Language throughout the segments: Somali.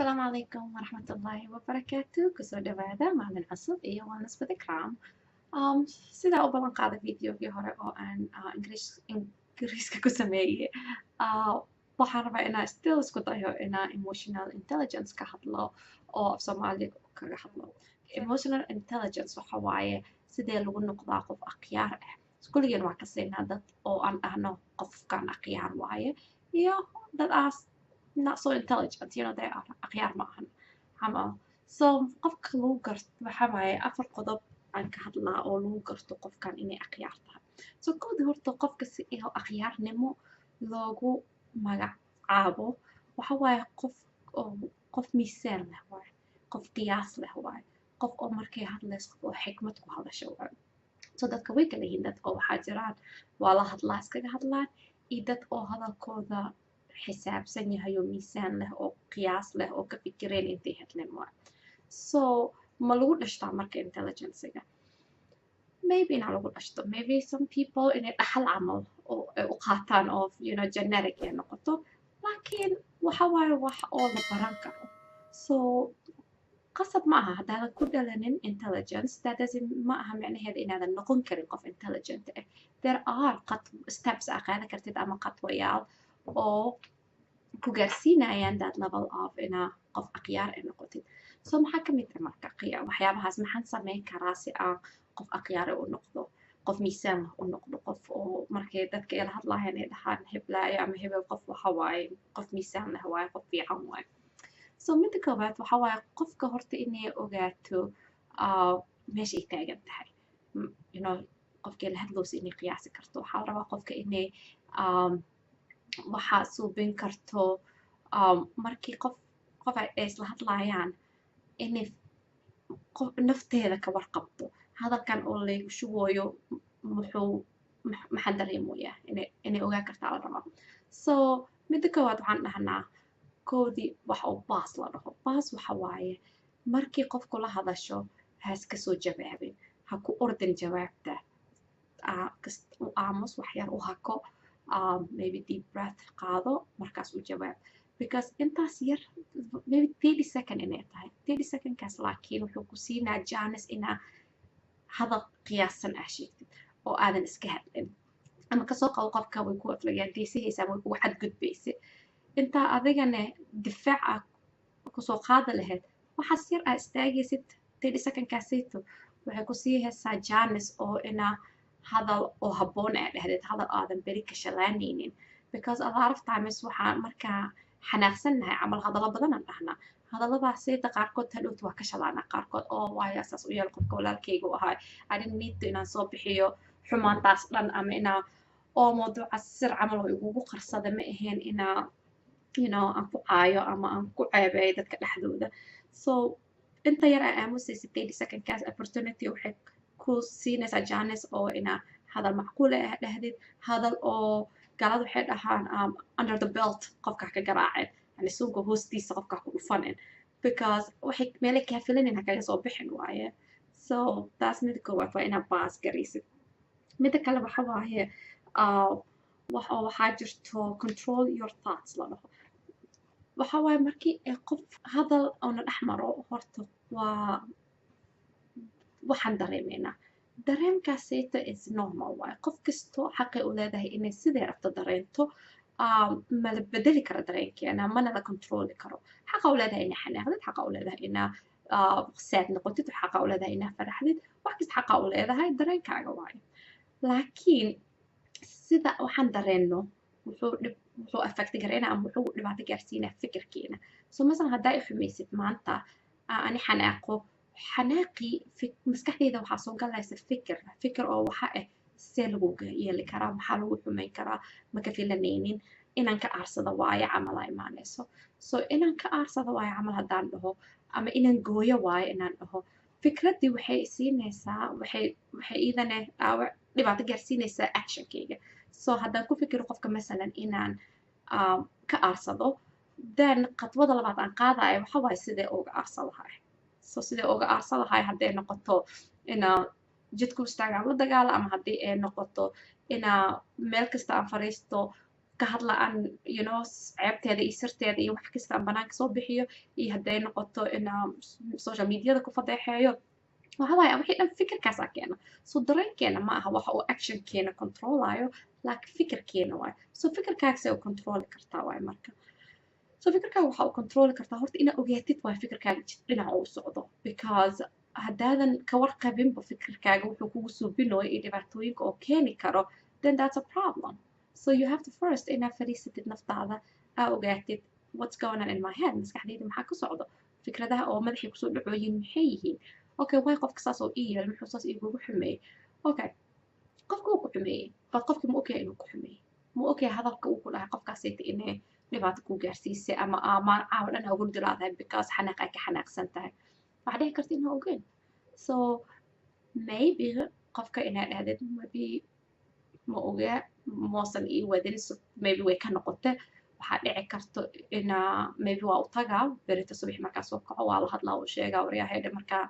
السلام عليكم ورحمة الله وبركاته kusoo dhawaada maalin cusub iyo waa nisbada kram sida u balan qaaday videogii hore oo aan ingiriiska ku sameeyey waxaan rabaa inaan still isku dayo inaan emotional intelligence ka hadlo oo af soomaali kaga hadlo emotional intelligence waxa waaye sidee lagu noqdaa qof akhyaar ah kulligeen waa ka siinaa dad oo aan dhahno qofkan akhyaar waaye iyo dad not so intelligent, they are أخيار معهن عمل. So qofka lagu garto waxa waaye afar qodob aan ka hadlaa oo lagu garto qofkan inay akhyaar tahay. So koodi horta qofka si iyo akhyaarnimo loogu magacaabo waxa waaye qof miisaan leh waaye, qof qiyaas leh waaye, qof oo markay hadlayso oo xikmad ku hadasho waaye. So dadka way kala yihiin dad oo waxaa jiraan waa la hadlaa iskaga hadlaan iyo dad oo hadalkooda xisaabsan yahay oo miisaan leh oo qiyaas leh oo ka fikireen intay hadleen waaye. So ma lagu dhashtaa marka intelligencega maybe inaa lagu dhashto maybe some people inay dhaxal camal oo ay u qaataan oo genetic ay noqoto laakiin waxa waaye wax oo la baran karo. So qasab ma aha haddaadan ku dhalanin intelligence ma aha micnaheeda inaadan noqon karin qof intelligent ah. There are steps aa qaadan kartid ama qadwayaal oo ku gaarsiinayaan that level of inaa qof akhyaar ay noqotid. So maxaa ka mid ah marka waxyaabahaas maxaan sameyn karaa si aan qof akhyaar u noqdo, qof miisaan u noqdo, qof oo markay dadka ila hadlaayaan ay dhahaan heblaayo ama hebel qof waxa waaye qof miisaan leh waaye qof fiican waaye. So midda koowaad waxa waaye qofka horta inay ogaato meesha ay taagan tahay. Qofkii la hadloosa inay qiyaasi karto waxaa la rabaa qofka inay waxaa suubin karto markii qof ay isla hadlaayaan inay nafteeda ka warqabto hadalkan oo laygu shugooyo maxaan dareemoyaa inay ogaan kartaa la rabaa. So midda koowaad waxaan dhahnaa koodii wax oo baas la dhaho baas waxa waaye markii qofku la hadasho ha iska soo jawaabin ha ku ordin jawaabta u aamus wax yar u hako maybe deep breath qaado markaas u jawaab because intaas yar maybe 30 second inay tahay 30 secondkaas laakiin wuxuu ku siinaa jaanis inaa hadal qiyaasan sheegtid oo aadan iska hadlin ama kasoo qabo qofka way ku aflagaadaysanaysaa way kugu xadgudbaysa intaa adigana difaaca kusoo qaada lahayd waxaas yar aa istaagaysid 30 secondkaasayto waxay ku siihaysaa jaanis oo inaa hadal oo habboon aa dhahdeed hadal aadan beri ka shalaanaynin because a lot of times waxaa markaa xanaaqsannahay camal hadallo badan aan dhahnaa hadalladaasayda qaarkood hadhowta waa ka shalaanaa qaarkood oo waayo saas u yeel qofka walaalkayga u ahaa I didn't need to inaan soo bixiyo xumaantaas dhan ama inaa oo mawduuca sir camal oo igugu qarsada ma ahayn inaa aan ku caayo ama aan ku ceebeeyo dadka dhexdooda. So inta yar aa aamusaysa 30 secondkaas opportunity waxay ku siinaysaa jaanis oo inaa hadal macquul ah dhahdid hadal oo galad waxay dhahaan under the belt qofka ka garaaceen yani suuga hoostiisa qofka ku dhufanin because waxay meelay kaa filanin ha kaga soo bixin waaye. So taas midda koowaad waa inaa baas garaysid. midda kale waxa waaye waxaa jirto control your thoughts la dhaho waxa waaye markii qof hadal oona dhex maro horta waa waxaan dareemaynaa dareemkaasayta is normal waaye qof kastoo xaqay u leedahay inay sidee rabto dareento mala bedeli karo dareenkeena mana la controli karo xaqa u leedahay inaa xanaaqdid xaqa u leedahay inaa saad noqotid xaqa u leedahay inaa faraxdid wax kasta xaqa u leedahay dareenkaaga waaye laakiin sida waxaan dareenno wuxuu affect gareynaa ama wuxuu dhibaato gaarsiinaa fikirkeena. So masalan haddaa i xumaysid maanta ani xanaaqo xanaaqii maskaxdeyda waxaa soo galaysa fikir oo waxa see lagu yeeli karaa maxaa lagu xumayn karaa maka filanaynin inaan ka aarsado waayo camal aa imaanayso. So inaan ka aarsado waayo camal haddaan dhaho ama inaan gooyo waayo inaan dhaho fikraddii waxay siinaysaa waxay iidana dhibaato gaarsiinaysaa actionkayga. So haddaan ku fikiro qofka masalan inaan ka aarsado then qadwada labaad aan qaadayo waxa waaye sidee uga aarsan lahay. So sidee uga aarsan lahay hadday noqoto inaa jidku istaagaan la dagaalo ama haddii ay noqoto inaa meel kasta aan fariisto ka hadla aan ceebteeda iyo sirteeda iyo wax kasta aan banaanka soo bixiyo iyo hadday noqoto inaan social mediada ku fadeexeeyo waxa waaye wixii dhan fikirkaasaa keena so dareenkeena ma aha waxa uu actionkeena controlayo laakiin fikirkeena waaye so fikirkaagsay u controli kartaa waaye marka so fikirkaaga waxa uu controli kartaa horta inaad ogaatid waaye fikirkaaga dhinaca uu socdo because haddaadan ka warqabinba fikirkaaga wuxuu kugu suubinayo iyo dhibaatooyinka oo keeni karo then that's a problem so you have to first inaad fadhiisatid naftaada aa ogaatid what's going on in my head maskaxdayda maxaa ka socdo fikradaha oo madaxay kusoo dhacooyin maxay yihiin okay way qofka saas oo ii yeel muxuu saas igugu xumeeyey okay qofka wuu ku xumeeyey bad qofki ma ogyahay inuu ku xumeeyey ma ogyahay hadalka uu ku dhahay qofkaasayta inay dhibaato ku gaarsiisay ama aamaan caawa dhan aa hurdi laadahay because xanaaq ay ka xanaaqsan tahay waxaa dhici karta inaa ogeyn so maybe qofka inaa dhahdid maybe ma ogaa moosan ii wadin so maybe way ka noqote waxaa dhici karto inaa maybe waa u tagaa berita subax markaa soo kaco waa la hadlaa uu sheegaa waryaahayda markaa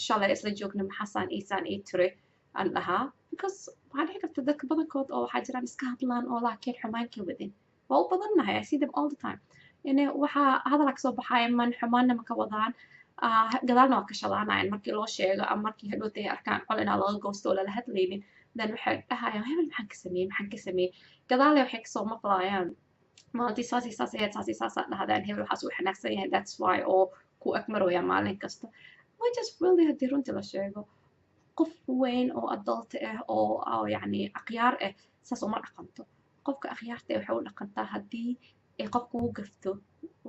shalay isla joogna maxaasaan iisaan ii tiri aan dhahaa because waxaa dhici karta dadka badankood oo waxaa jiraan iska hadlaan oo laakiin xumaan ka wadin waa u badannahay I see them all the time waxaa hadalaa kasoo baxaya man xumaanna ma ka wadaan gadaalna waa ka shalaanayan markii loo sheego ama markii hadhootay arkaan col inaa laga goosto oo lala hadlaynin then waxay dhahayaan hebel maxaan ka sameeyey gadaale waxay kasoo maqlayaan maalintii saasii saas ahayd saasii saasaa dhahdaan hebel waxaas uu xanaaqsan yahay that's why oo ku agmarooya maalin kasta which is really haddii runtii la sheego qof weyn oo adult ah oo yacni akhyaar ah saas uma dhaqanto qofka akhyaarta waxay u dhaqantaa haddii ay qofka u gafto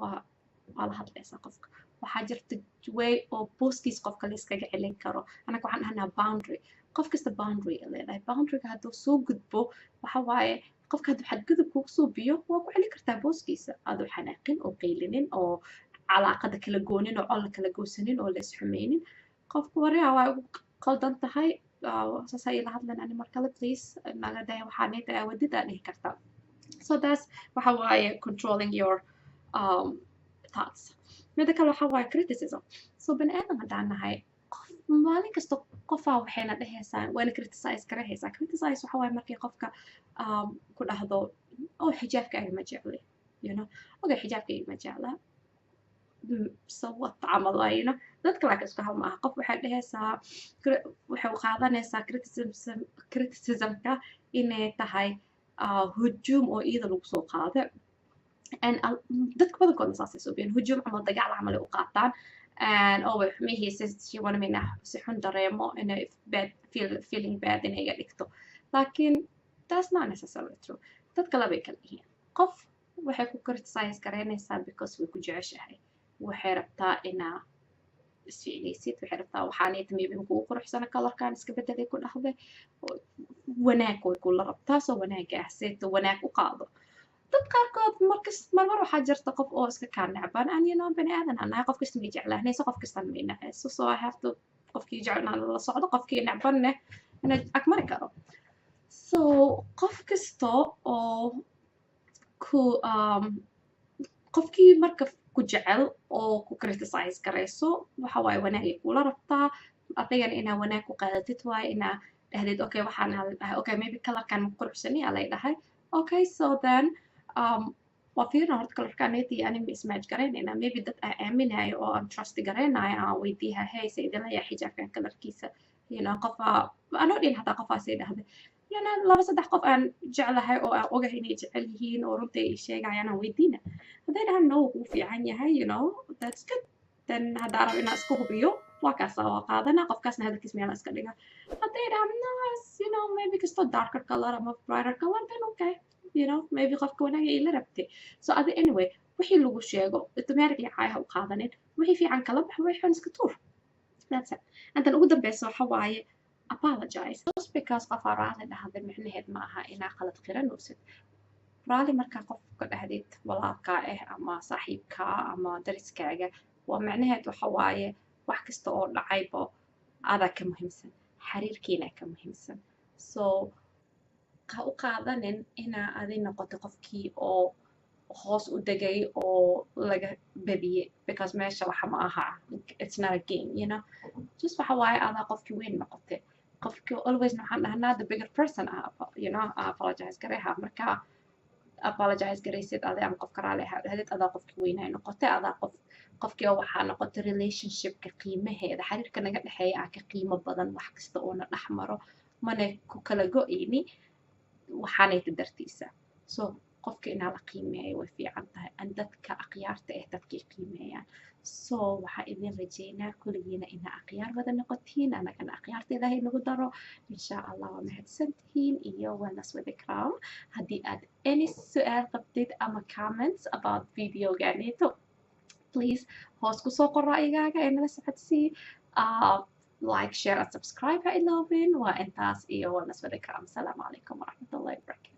waa la hadlaysaa qofka waxaa jirta way oo booskiis qofka la iskaga celin karo anaga waxaan dhahnaa boundary qof kasta boundary leedahay boundaryga hadduu soo gudbo waxa waaye qofka hadduu xadgudub kugu soo biyo waa ku celin kartaa booskiisa aduu xanaaqin oo qaylinin oo calaaqada kala goonin oo colla kala goosanin oo la isxumeynin qofka waryaa waa ugu qaldan tahay saasa ila hadlan ani markale please naga day waxaanayta aawadid aa dhihi kartaa so that's waxa waaye controlling your thoughts mida kale waxa waaye criticism so bani aadam haddaan nahay maalin kasta qofaa waxayna dhehaysaa waana criticize garahaysaa criticize waxa waaye markii qofka ku dhahdo oh xijaabkaaga ma jecli okay xijaabkayga ma jecla so what camal dadka laakiin isku hal maaha qof waxay dhehaysaa waxay qaadanaysaa criticismka inay tahay hujuum oo iyada lagu soo qaado dadka badankoodna saasay soo biyeen hujuum camal dagaal camal ay u qaataan oo way xumihiisa shiwanamina si xun dareemo inay feeling bad inay iga dhigto laakiin that's not necessarily true dadka labay kala yihiin qof waxay ku criticize garaynaysaa because way ku jeceshahay waxay rabtaa inaa isficnaysid waxay rabtaa waxaanayta maybe kugu quruxsana kalarkan iska bedelay ku dhahday wanaag way kula rabtaa soo wanaaga ah seeto wanaag u qaado dad qaarkood marmar waxaa jirta qof oo iska kaa necban aan bani aadan anahay qof kasta may jeclaanayso qof kastan may nacayso so I have to qofkii jecelnaa la socdo qofkii necbanne ina agmari karo so qof kasta oo ku qofkii marka ku jecel oo ku criticize garayso waxa waaye wanaagay kula rabtaa adigana inaa wanaag ku qaadatid waaye inaa dhahdid okay waxaan dhahay okay maybe kalarkan ma quruxsani alay dhahay okay so then waa fiirina horta kalarkaanaytii ani ma ismaaj garaynayna maybe dad aan aaminayo oo aan trust garaynayo aan weydiiha hey se idin layaa xijaabkan kalarkiisa qofaa anoo dhin hataa qofaasay dhahday laba saddex qof aan jeclahay oo aan ogahay inay jecel yihiin oo runta ay sheegayaan aan weydiina hadday dhahaan no wuu fiican yahay that's good then haddaa rabo inaa iska hubiyo waa kaasa waa qaadana qofkaasna hadalkiis meela iska dhiga hadday dhahaan no maybe kasto darker color ama brighter color then okay maybe qofka wanaaga ila rabtay so adi anyway wixii lagu sheego automatically caayaha u qaadanin wixii fiican kala bax way xun iska tuur that's it intan ugu dambeysa waxa waaye apologize just because qofaa raali dhahday micnaheed ma aha inaa qalad qiranaysid raali markaa qofka dhahdid walaalkaa ah ama saaxiibkaa ama dariskaaga waa micnaheed waxa waaye wax kasta oo dhacayba adaa ka muhiimsan xiriirkiinaa ka muhiimsan so ha u qaadanin inaa adi noqoto qofkii oo hoos u degay oo laga badiyey because meesha waxa ma aha it's not a game just waxa waaye adaa qofkii weyn noqotay qofkii always waxaan dhahnaa the bigger person apologize gareha marka apologize garaysid adi ama qofka raali ahaa dhahdid adaa qofki weynay noqotay adaa qofkii oo waxaa noqotay relationshipka qiimaheeda xiriirka naga dhexeeya ah ka qiimo badan wax kasta oo na dhex maro mana ku kala go-ayni waxaanayta dartiisa so qofka inaa la qiimeeyo way fiican tahay an dadka akhyaarta ah dadkay qiimeeyaan so waxaa idin rajeynaa kulligiina inaa akhyaar wada noqotiin anagana akhyaarta ilaahay nagu daro insha allah waa mahadsantihiin iyo wellness with ikram haddii aad any su-aal qabtid ama comments about videoganeeto please hoos kusoo qor ra'yigaaga ee nala socodsii like share and subscribe ha iloobin waa intaas iyo wellness with ikram asalaamu calaykum waraxmatullahi wabarakatu